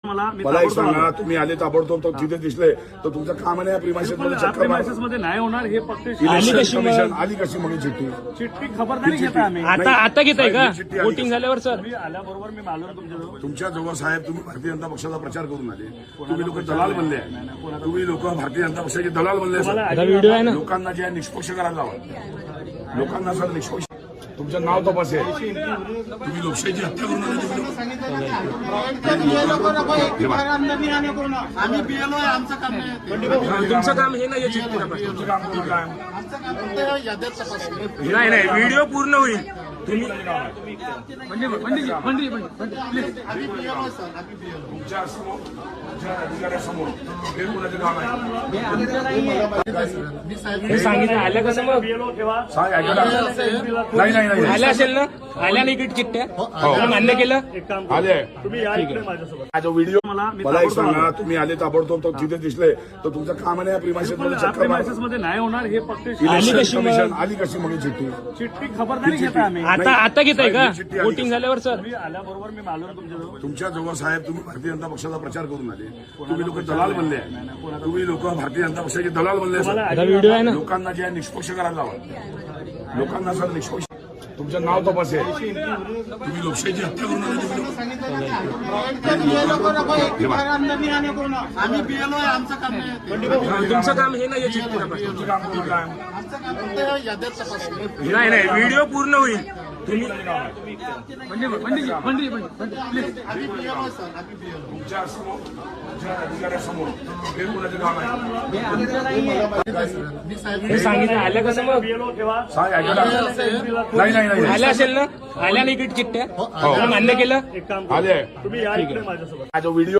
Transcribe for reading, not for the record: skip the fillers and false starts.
मला एक सांगा, तुम्ही आले ताबडतोब तर तिथे दिसले तर तुमचं काम नाही प्रिमायसेस मध्ये चक्कर प्रिमायसेस मध्ये नाही होणार हे फक्त आली कशी मग चिठ्ठी खबरदारी घेता आम्ही आता घेताय का वोटिंग झाल्यावर सर? मी आल्याबरोबर मी आलो तुमच्याजवळ. तुमच्या जवळ साहेब तुम्ही भारतीय जनता पक्षाचा प्रचार करून आले, तुम्ही लोक दलाल बनले, तुम्ही लोक भारतीय जनता पक्षाचे दलाल बनले. व्हिडिओ आहे ना, लोकांना जे निष्पक्ष करायला लावा, लोकांना सर निष्पक्ष. तुमचं नाव तपासेल, तुम्ही लोकशाहीची हत्या करून आले. आम्ही बीएलओ आहे, आमचं काम नाही. तुमचं काम हे नाही चिठ्ठी तपासणं. तुमचं काम काय? आमचं काम फक्त याद्यात तपासणी. नाही व्हिडिओ पूर्ण होईल. तुम्ही आम्ही बीएलओ सर, आम्ही बीएलओ. तुमच्या समोर, तुमच्या अधिकाऱ्यासमोर हे कोणाचं काम आहे? मी साहेब हे सांगितलं आल्या कसं मग? सांग ऐकायला. नाही आल्या असेल ना, आल्या ना इकडे चिठ्ठ्या मान्य केलं. एक काम आले. तुम्ही या इकडे माझ्यासोबत. जो व्हिडिओ मला एक सांगा, आलो. तुम्ही आले ताबडतोब तर तिथे दिसले तर तुमचं काम नाही प्रिमायसेस मध्ये चक्कर प्रिमायसेस मध्ये नाही होणार हे फक्त आली कशी मग चिठ्ठी खबरदारी घेता आम्ही आता घेताय का वोटिंग झाल्यावर सर? मी आल्याबरोबर मी आलो तुमच्याजवळ. तुमच्या जवळ साहेब तुम्ही भारतीय जनता पक्षाचा प्रचार करून आले, तुम्ही लोक दलाल बनले, तुम्ही लोक भारतीय जनता पक्षाचे दलाल बनले. व्हिडिओ आहे ना, लोकांना जे निष्पक्ष करायला लावा, लोकांना सर निष्पक्ष. तुमचं नाव तपासेल, तुम्ही लोकशाहीची हत्या करून आले. आम्ही बीएलओ आहे, आमचं काम नाही. तुमचं काम हे नाही चिठ्ठी तपासणं. तुमचं काम काय? आमचं काम फक्त याद्यात तपासणी. नाही व्हिडिओ पूर्ण होईल. तुम्ही आम्ही बीएलओ सर, आम्ही बीएलओ. तुमच्या समोर, तुमच्या अधिकाऱ्यासमोर हे कोणाचं काम आहे? मी साहेब हे सांगितलं आल्या कसं मग? सांग ऐकायला. नाही आल्या असेल ना, आल्या ना इकडे चिठ्ठ्या मान्य केलं. एक काम आले. तुम्ही या इकडे माझ्यासोबत. जो व्हिडिओ